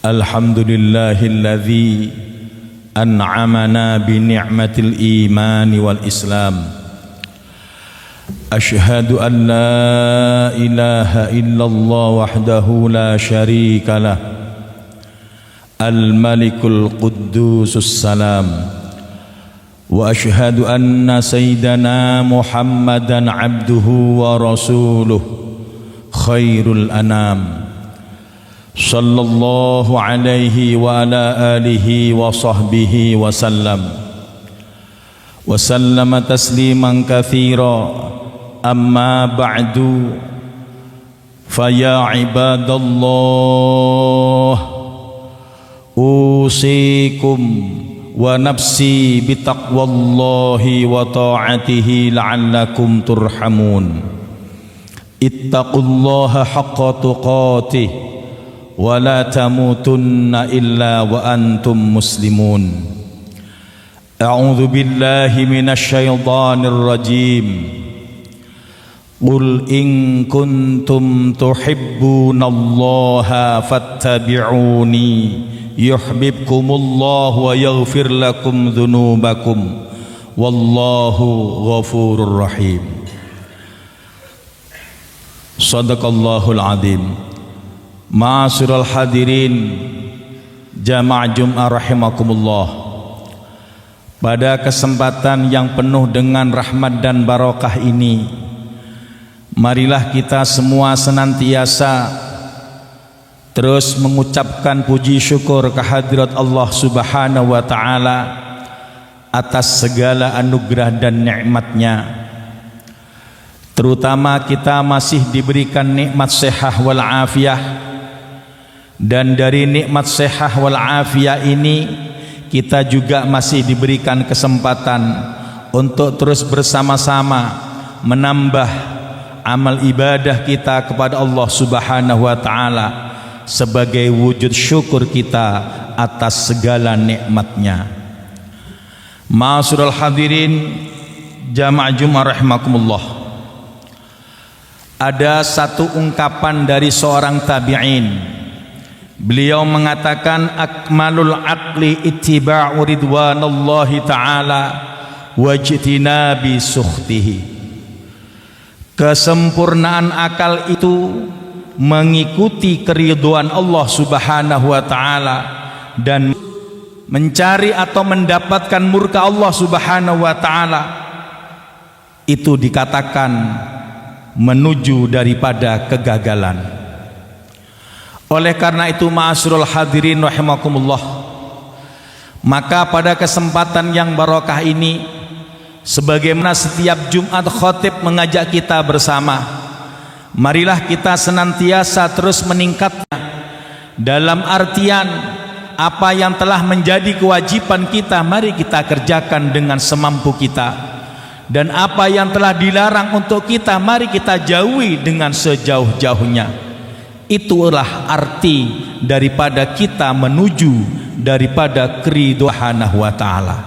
Alhamdulillahilladzi an'amana bi ni'matil iman wal islam. Ashhadu an la ilaha illallah wahdahu la syarika lah, al-malikul quddusus salam. Wa ashhadu anna sayyidana Muhammadan abduhu wa rasuluh khairul anam. Sallallahu alaihi wa ala alihi wa sahbihi wa sallam. Wa sallama tasliman katsira. Amma ba'du. Faya ibadallah, usikum wa nafsi bitaqwallahi wa ta'atihi la'allakum turhamun. Ittaqullaha haqqa tuqatih wa la tamutunna illa wa antum muslimun. A'udzu billahi minasy syaithanir rajim. Qul in kuntum tuhibbunallaha fattabi'uni yuhibbukumullahu wa yaghfir lakum dzunubakum wallahu ghafurur rahim. Shadaqallahul azim. Ma'asyiral hadirin jamaah Jumat rahimakumullah. Pada kesempatan yang penuh dengan rahmat dan barokah ini, marilah kita semua senantiasa terus mengucapkan puji syukur kehadirat Allah Subhanahu wa taala atas segala anugerah dan nikmat-Nya. Terutama kita masih diberikan nikmat sehat wal afiyah, dan dari nikmat sehat wal afiyah ini kita juga masih diberikan kesempatan untuk terus bersama-sama menambah amal ibadah kita kepada Allah Subhanahu wa taala sebagai wujud syukur kita atas segala nikmat-Nya. Ma'asyiral hadirin jamaah Jumat rahimakumullah. Ada satu ungkapan dari seorang tabi'in. Beliau mengatakan, akmalul aqli ittiba'u ridwanallahi ta'ala wajtinabi sukhtihi. Kesempurnaan akal itu mengikuti keridhaan Allah Subhanahu wa taala dan mencari atau mendapatkan murka Allah Subhanahu wa taala. Itu dikatakan menuju daripada kegagalan. Oleh karena itu ma'asyiral hadirin rahimakumullah, maka pada kesempatan yang barokah ini, sebagaimana setiap Jumat khatib mengajak kita bersama, marilah kita senantiasa terus meningkatnya dalam artian apa yang telah menjadi kewajiban kita, mari kita kerjakan dengan semampu kita. Dan apa yang telah dilarang untuk kita, mari kita jauhi dengan sejauh-jauhnya. Itulah arti daripada kita menuju daripada keridhaan wa ta'ala.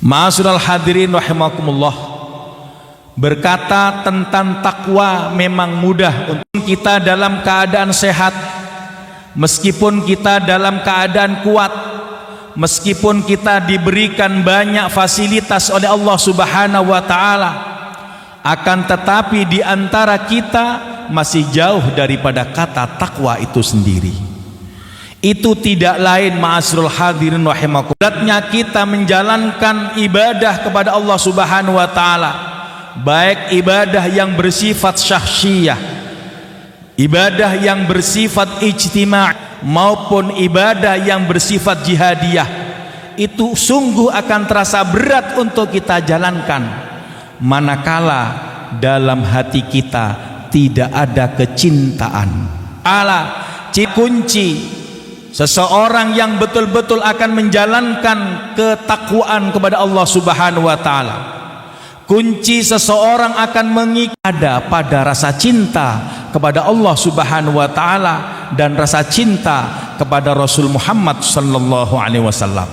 Ma'asyiral hadirin rahimakumullah, berkata tentang takwa memang mudah untuk kita dalam keadaan sehat, meskipun kita dalam keadaan kuat, meskipun kita diberikan banyak fasilitas oleh Allah Subhanahu wa taala, akan tetapi di antara kita masih jauh daripada kata takwa itu sendiri. Itu tidak lain ma'asyiral hadirin rahimakumullah, kita menjalankan ibadah kepada Allah Subhanahu wa taala, baik ibadah yang bersifat syahsiyah, ibadah yang bersifat ijtima' maupun ibadah yang bersifat jihadiyah, itu sungguh akan terasa berat untuk kita jalankan manakala dalam hati kita tidak ada kecintaan. Kunci seseorang yang betul-betul akan menjalankan ketakwaan kepada Allah Subhanahu wa taala, kunci seseorang akan mengikada pada rasa cinta kepada Allah Subhanahu wa taala dan rasa cinta kepada Rasul Muhammad sallallahu alaihi wasallam.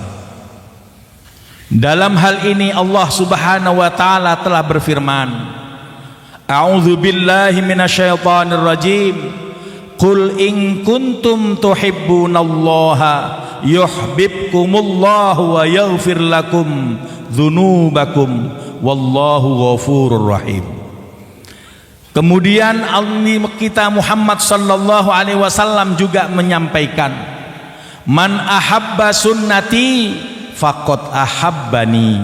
Dalam hal ini Allah Subhanahu wa taala telah berfirman, A'udzu billahi minasyaitonir rajim. Qul in kuntum tuhibbunallaha yuhibbukumullahu wa yaghfir lakum dzunubakum wallahu ghafurur rahim. Kemudian kita Muhammad sallallahu alaihi wasallam juga menyampaikan, man ahabba sunnati faqad ahabbani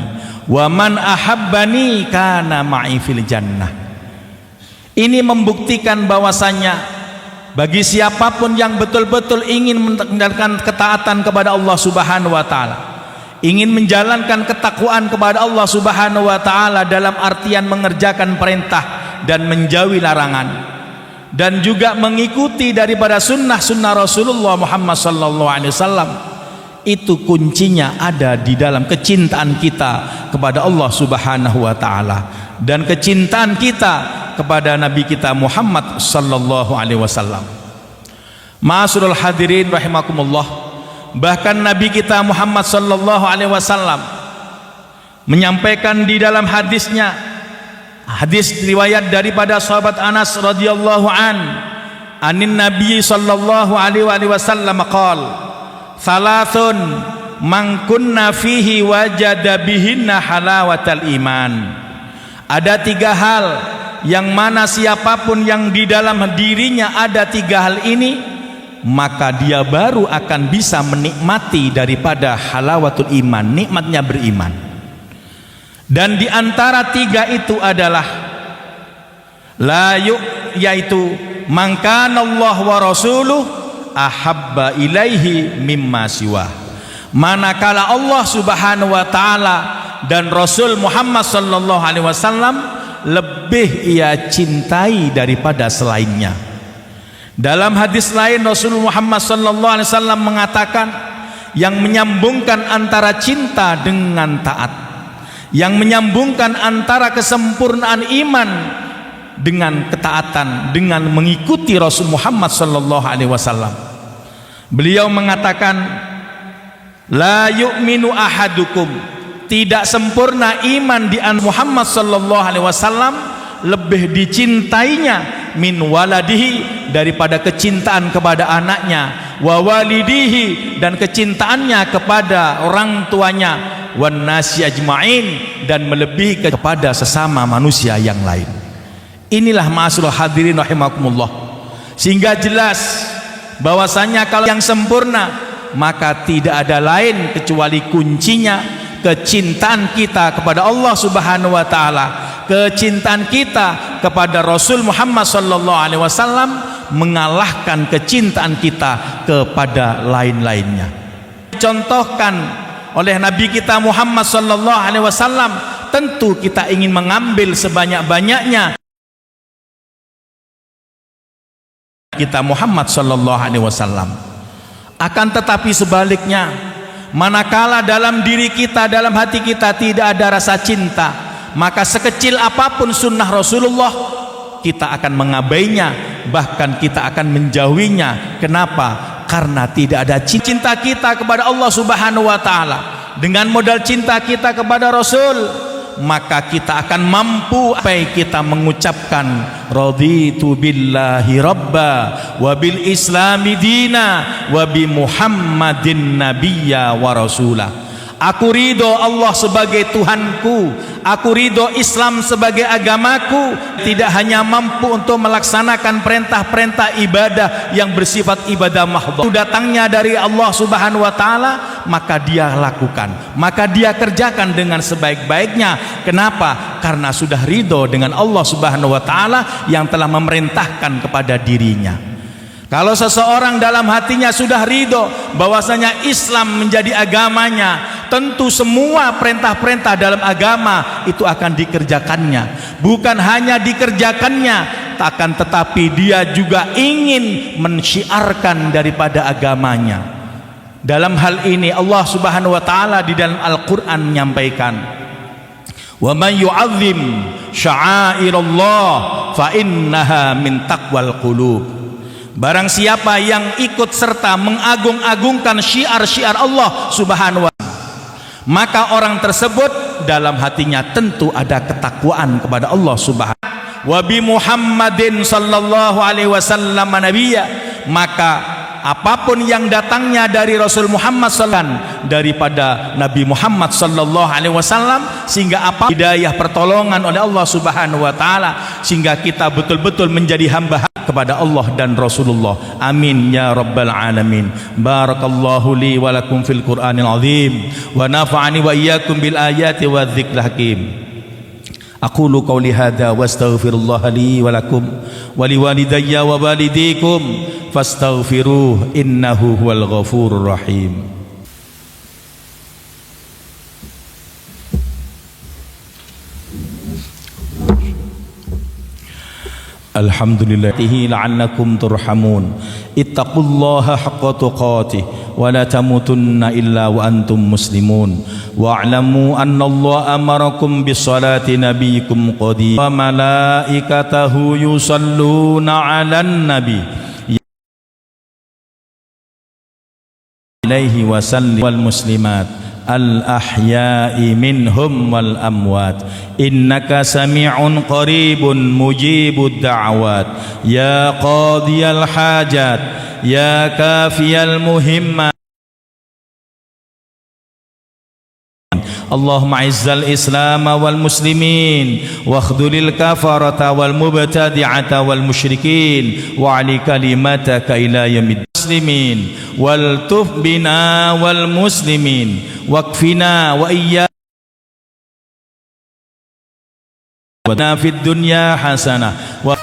wa man ahabbani kana ma'i fil jannah. Ini membuktikan bahwasanya bagi siapapun yang betul-betul ingin menjalankan ketaatan kepada Allah Subhanahu wa taala, ingin menjalankan ketakwaan kepada Allah Subhanahu wa taala dalam artian mengerjakan perintah dan menjauhi larangan, dan juga mengikuti daripada sunnah-sunnah Rasulullah Muhammad sallallahu alaihi wasallam, itu kuncinya ada di dalam kecintaan kita kepada Allah Subhanahu wa taala dan kecintaan kita kepada Nabi kita Muhammad sallallahu alaihi wasallam. Ma'asyiral hadirin rahimakumullah, bahkan Nabi kita Muhammad sallallahu alaihi wasallam menyampaikan di dalam hadisnya, hadis riwayat daripada sahabat Anas radhiyallahu anin Nabi sallallahu alaihi wasallam qala, "Thalathun man kunna fihi wajada bihinna halawatal iman." Ada 3 hal yang mana siapapun yang di dalam dirinya ada 3 hal ini, maka dia baru akan bisa menikmati daripada halawatul iman, nikmatnya beriman. Dan di antara 3 itu adalah yaitu mangkanallah wa rasuluh ahabba ilaihi mimma siwa. Manakala Allah Subhanahu wa taala dan Rasul Muhammad sallallahu alaihi wasallam lebih ia cintai daripada selainnya. Dalam hadis lain Rasul Muhammad sallallahu alaihi wasallam mengatakan, yang menyambungkan antara cinta dengan taat, yang menyambungkan antara kesempurnaan iman dengan ketaatan, dengan mengikuti Rasul Muhammad sallallahu alaihi wasallam. Beliau mengatakan, la yu'minu ahadukum, tidak sempurna iman di Muhammad sallallahu alaihi wasallam, lebih dicintainya min waladihi, daripada kecintaan kepada anaknya, wa walidihi, dan kecintaannya kepada orang tuanya, wan nasi ajmain, dan melebihi kepada sesama manusia yang lain. Inilah ma'asyiral hadirin rahimakumullah, sehingga jelas bahwasanya kalau yang sempurna maka tidak ada lain kecuali kuncinya kecintaan kita kepada Allah Subhanahu wa taala, kecintaan kita kepada Rasul Muhammad sallallahu alaihi wasallam mengalahkan kecintaan kita kepada lain-lainnya. Contohkan oleh Nabi kita Muhammad sallallahu alaihi wasallam, tentu kita ingin mengambil sebanyak-banyaknya kita Muhammad sallallahu alaihi wasallam. Akan tetapi sebaliknya, manakala dalam diri kita, dalam hati kita tidak ada rasa cinta, maka sekecil apapun sunnah Rasulullah kita akan mengabainya, bahkan kita akan menjauhinya. Kenapa? Karena tidak ada cinta kita kepada Allah Subhanahu wa taala. Dengan modal cinta kita kepada Rasul, maka kita akan mampu sampai kita mengucapkan raditu billahi rabba wa bil islami dina wa bi muhammadin nabiyya wa rasulah. Aku ridho Allah sebagai Tuhanku, aku ridho Islam sebagai agamaku. Tidak hanya mampu untuk melaksanakan perintah-perintah ibadah yang bersifat ibadah mahdhah, datangnya dari Allah Subhanahu wa taala, maka dia lakukan, maka dia kerjakan dengan sebaik-baiknya. Kenapa? Karena sudah ridho dengan Allah Subhanahu wa taala yang telah memerintahkan kepada dirinya. Kalau seseorang dalam hatinya sudah ridho bahwasanya Islam menjadi agamanya, tentu semua perintah-perintah dalam agama itu akan dikerjakannya. Bukan hanya dikerjakannya, akan tetapi dia juga ingin mensyiarkan daripada agamanya. Dalam hal ini Allah Subhanahu wa taala di dalam Al-Qur'an menyampaikan, "Wa man yu'azzim sya'airallah fa innaha min taqwal qulub." Barang siapa yang ikut serta mengagung-agungkan syiar-syiar Allah Subhanahu wa taala, maka orang tersebut dalam hatinya tentu ada ketakwaan kepada Allah Subhanahu wa bi Muhammadin sallallahu alaihi wasallam nabiyya, maka apapun yang datangnya dari Rasul Muhammad sallallahu daripada Nabi Muhammad sallallahu alaihi wasallam, sehingga apa hidayah pertolongan oleh Allah Subhanahu wa taala, sehingga kita betul-betul menjadi hamba kepada Allah dan Rasulullah. Amin ya rabbal alamin. Barakallahu li wa lakum fil Qur'anil azim wa nafa'ani wa iyyakum bil ayati wadh-dhikril hakim. Aqulu qawli hadza wastaghfirullah li wa lakum wa liwalidayya wa walidikum fastaghfiruh innahu huwal ghafurur rahim. Alhamdulillahi la'allakum turhamun. Ittaqullaha haqqa tuqatih wa la tamutunna illa wa antum muslimun. Wa'lamu anna Allah amarakum bis salati nabiyikum qadim wa malaikatahu yusalluna 'alan nabi ilaihi wa sallim wal muslimat al-ahya'i minhum wal amwat innaka sami'un qaribun mujibud da'awat ya qadiyal hajat ya kafiyal muhimmat. Allahumma izzal islam wal muslimin wa akhdhulil kafarata wal mubtadi'ata wal musyrikin wa ali kalimataka ila yaumid muslimin wal tuf bina wal muslimin wakfina wa iyya wa fid dunya hasanah wa